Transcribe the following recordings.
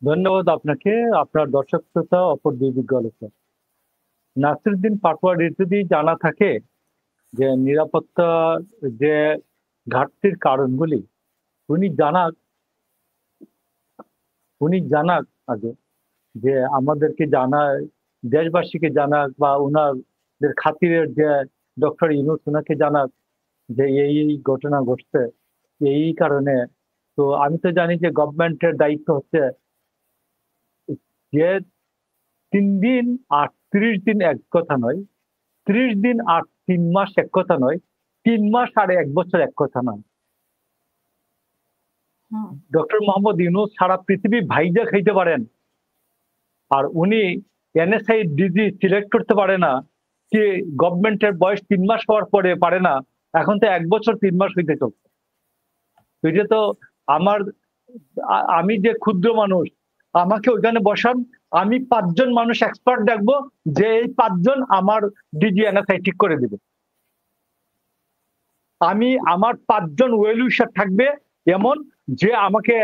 ধন্যবাদ আপনাকে, আপনার দর্শক শ্রোতা, অপর দুই বিজ্ঞ আলোচক। নাসিরুদ্দিন পাটোয়ারির যদি জানা থাকে যে নিরাপত্তা যে ঘাটতির কারণগুলি, উনি জানাক আগে, যে আমাদেরকে জানায়, দেশবাসীকে জানাক, বা ওনাদের খাতিরের যে ডক্টর ইউনূস ওনাকে জানাক যে এই ঘটনা ঘটছে এই কারণে। তো আমি তো জানি যে গভর্নমেন্টের দায়িত্ব হচ্ছে যে 3 দিন আর 30 দিন এক কথা নয়, 30 দিন আর 3 মাস এক কথা নয়, 3 মাস আর 1 বছর এক কথা নয়। ডক্টর মোহাম্মদ ইউনূস সারা পৃথিবী ভাইজা খাইতে পারেন, আর উনি এনএসআই ডিজি সিলেক্ট করতে পারে না, কি গভর্নমেন্টের বয়স 3 মাস হওয়ার পরে পারে না, এখন তো 1 বছর 3 মাস হইতে চলছে। এটা তো আমি যে ক্ষুদ্র মানুষ, আমাকে ওইখানে বসান, আমি 5 জন মানুষ এক্সপার্ট ডাকবো, যে এই 5 জন আমার ডিজি এনএসআই ঠিক করে দিবে। আমার 5 জন ওয়েল উইশার থাকবে এমন, যে আমাকে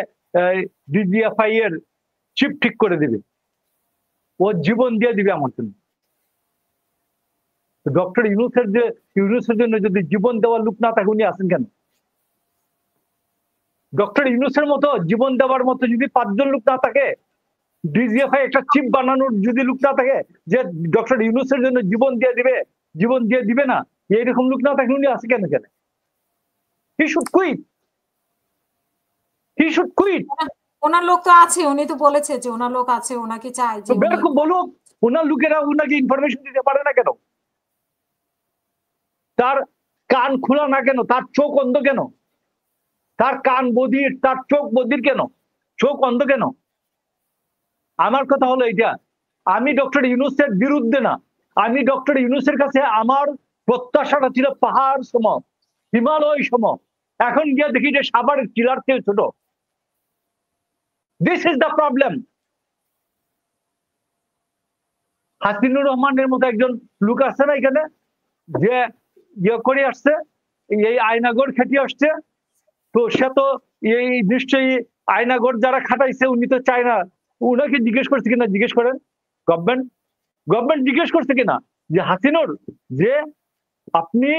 ডিজিএফআই এর চিফ ঠিক করে দিবে, ও জীবন দিয়ে দিবে আমার জন্য। ডক্টর ইউনূসের জন্য যদি জীবন দেওয়ার লোক না থাকে, উনি আছেন কেন? ডক্টর ইউনূসের মতো জীবন দেওয়ার মতো যদি 5 জন লোক না থাকে, ডিজিএফআই একটা চিফ বানানোর যদি লোক না থাকে, যে ডক্টর ইউনূসের জন্য জীবন দিয়ে দিবে না, এইরকম লোক না থাকে, উনি আছে কেন? He should quit. ওনার লোক তো আছে, উনি তো বলেছে যে ওনার লোক আছে, ওনাকে চাই যে বলুক, ওনার লোকেরা ওনাকে ইনফরমেশন দিতে পারে না কেন? তার কান খোলা না কেন? তার চোখ অন্ধ কেন? তার কান বধির, তার চোখ বধির কেন? চোখ অন্ধ কেন? আমার কথা হলো এইটা, আমি ডক্টর ইউনূসের বিরুদ্ধে না, আমি ডক্টর ইউনূসের কাছে আমার প্রত্যাশাটা ছিল পাহাড় সম, হিমালয় সম। এখন গিয়ে দেখি যে সাভারের টিলার থেকে ছোট। This is the problem. Hasinur রহমানের মতো একজন লোক আছে না এখানে, যে ইয়ে করে আসছে, এই আয়নাগর খেটে আসছে, তো সে তো এই নিশ্চয়ই আয়নাগর যারা খাটাইছে উনি তো চায় না। উনাকে জিজ্ঞেস করছে কিনা, জিজ্ঞেস করেন, গভর্নমেন্ট জিজ্ঞেস করছে কিনা যে হাসিনুর, যে আপনি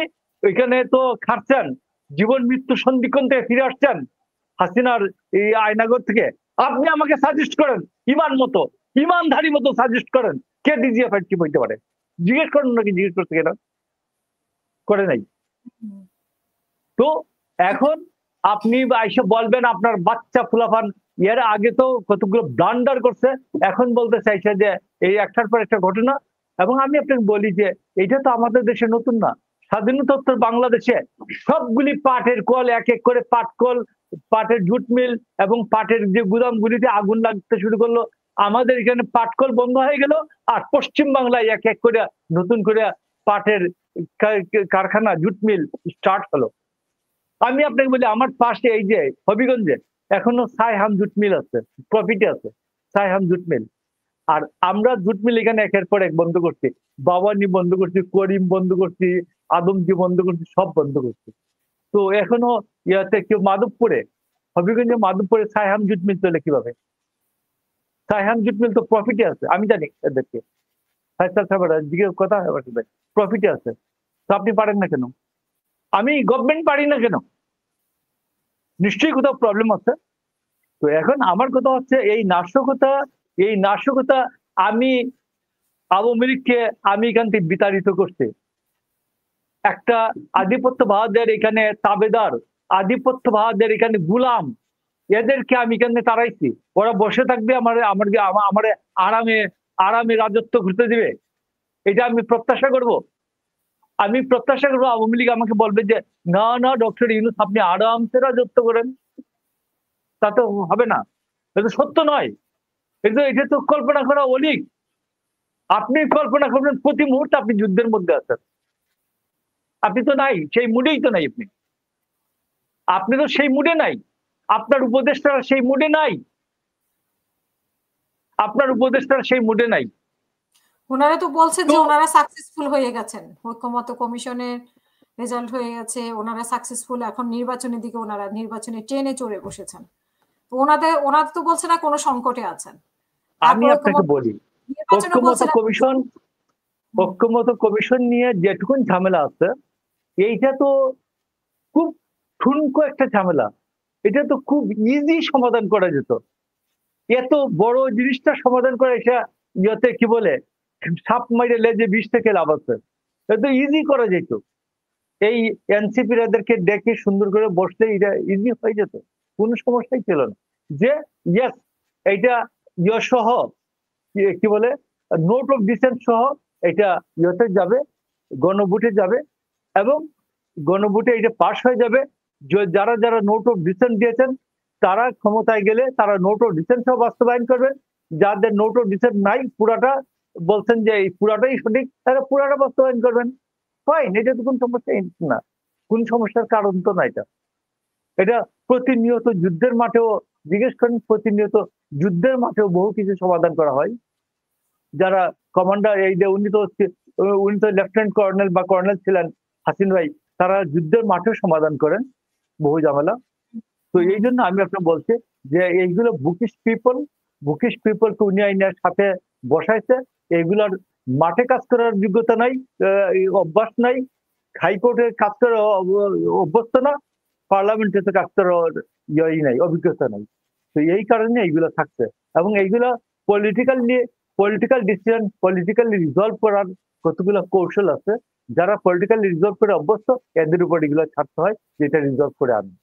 ওইখানে তো খাটছেন, জীবন মৃত্যু সন্ধিক্ষণ থেকে ফিরে আসছেন হাসিনার এই আয়নাগর থেকে, আপনি আমাকে সাজেস্ট করেন, ইমানধারী মতো সাজেস্ট করেন, কে ডিজিএফআই কি বলতে পারে? জিজ্ঞেস করেন নাকি? জিজ্ঞেস করছে কিনা? করে নাই। তো এখন আপনি এসে বলবেন আপনার বাচ্চা ফুলাফান এর আগে তো কতগুলো ব্লান্ডার করছে, এখন বলতে চাইছে যে এই একটার পর একটা ঘটনা। এবং আমি আপনাকে বলি যে এটা তো আমাদের দেশে নতুন না, স্বাধীনোত্তর বাংলাদেশে সবগুলি পাটের কল, এক এক করে পাটের জুট মিল এবং পাটের যে গুদামগুলিতে আগুন লাগতে শুরু করলো। আমাদের এখানে পাটকল বন্ধ হয়ে গেল, আর পশ্চিম বাংলায় এক এক করে নতুন করে পাটের কারখানা, জুট মিল স্টার্ট হলো। আমি আপনাকে বলি, আমার পাশে এই যে হবিগঞ্জে এখনো সাইহাম জুট মিল আছে, প্রফিটে আছে সাইহাম জুট মিল। আর আমরা জুট মিল এখানে একের পর এক বন্ধ করছি, বাবানি বন্ধ করছি, করিম বন্ধ করছি, আদমজি বন্ধ করছি, সব বন্ধ করছি। তো এখনো ইয়াতে কেউ মাধবপুরে, হবিগঞ্জে মাধবপুরে সাইহাম জুট মিল চলে কিভাবে? সাইহাম জুট মিল তো প্রফিটে আছে, আমি জানি এদেরকে, কথা প্রফিটে আছে। তো আপনি পারেন না কেন? আমি গভর্নমেন্ট পারি না কেন? নিশ্চয়ই কোথাও প্রবলেম আছে। তো এখন আমার কথা হচ্ছে এই নাশকতা আমি আওয়ামী লীগকে আমি এখান থেকে বিতাড়িত করছি। একটা আধিপত্যবাদের এখানে তাবেদার, আধিপত্যবাদের এখানে গুলাম, এদেরকে আমি এখানে তাড়াইছি। ওরা বসে থাকবে, আমার আরামে রাজত্ব করতে দিবে, এটা আমি প্রত্যাশা করব? আমি প্রত্যাশা করবো আওয়ামী লীগ আমাকে বলবে যে না ডক্টর ইউনূস আপনি আরামসে রাজত্ব করেন? তা তো হবে না, এটা সত্য নয়। এটা তো কল্পনা করা অলিক। আপনি কল্পনা করবেন প্রতি মুহূর্তে আপনি যুদ্ধের মধ্যে আছেন, আপনি তো নাই, সেই মুডেই তো নাই। আপনি তো সেই মুডে নাই, আপনার উপদেষ্টারা সেই মুডে নাই, ওনারা তো বলছেন যে ওনারা সাকসেসফুল হয়ে গেছেন, ঐক্যমত্য কমিশনের রেজাল্ট হয়ে গেছে, ওনারা সাকসেসফুল, এখন নির্বাচনের দিকে ওনারা নির্বাচনে ট্রেনে চড়ে বসেছেন। ওনাদের তো বলছে না কোনো সংকটে আছেন। আমি আপনাকে বলি, ঐক্যমত কমিশন নিয়ে যেটুকুন ঝামেলা আছে, এইটা তো খুব ঠুনকো একটা ঝামেলা, এটা তো খুব ইজি সমাধান করা যেত। এত বড় জিনিসটা সমাধান করা, এটা ইয়েতে কি বলে, সাপ মাইরে লেজে বিষ থেকে লাভ আছে, এটা ইজি করা যেত। এই এনসিপি এদেরকে ডেকে সুন্দর করে বসলে এটা ইজি হয়ে যেত, কোনো সমস্যাই ছিল না। যে ইয়েস, এইটা ইয়ে সহ কি বলে, নোট অফ ডিসেন্ট সহ এটা ইয়েতে যাবে, গণভোটে যাবে, এবং গণভোটে এটা পাশ হয়ে যাবে। যারা যারা নোট অফ ডিসেন্ট দিয়েছেন তারা ক্ষমতায় গেলে তারা নোট অফ ডিসেন্ট সহ বাস্তবায়ন করবেন। যাদের নোট অফ ডিসেন্ট নাই, পুরাটা বলছেন যে এই পুরাটাই সঠিক, তারা পুরাটা বাস্তবায়ন করবেন। ফাইন, এটা তো কোন সমস্যা না, কোন সমস্যার কারণ তো না। এটা প্রতিনিয়ত যুদ্ধের মাঠেও জিজ্ঞেস করেন, প্রতিনিয়ত যুদ্ধের মাঠেও বহু কিছু সমাধান করা হয়। যারা কমান্ডার, এই যে উনি তো লেফটেন্যান্ট কর্নেল বা কর্নেল ছিলেন হাসিন ভাই, তারা যুদ্ধের মাঠেও সমাধান করেন বহু ঝামেলা। তো এই জন্য আমি আপনাকে বলছি যে এইগুলো বুকিশ পিপলকে উনি আইনের সাথে বসাইছে। এইগুলোর মাঠে কাজ করার যোগ্যতা নাই, অভ্যাস নাই, হাইকোর্টে কাজ করার অভ্যস্ত না, পার্লামেন্টে তো কাজ করার ইয়েই নাই, অভিজ্ঞতা নাই। তো এই কারণে এইগুলো থাকছে, এবং এইগুলো পলিটিক্যাল ডিসিশন, পলিটিক্যালি রিজলভ করার কতগুলো কৌশল আছে। যারা পলিটিক্যালি রিজলভ করে অভ্যস্ত, এদের উপর এগুলো ছাড়তে হয়, যেটা রিজলভ করে আনবে।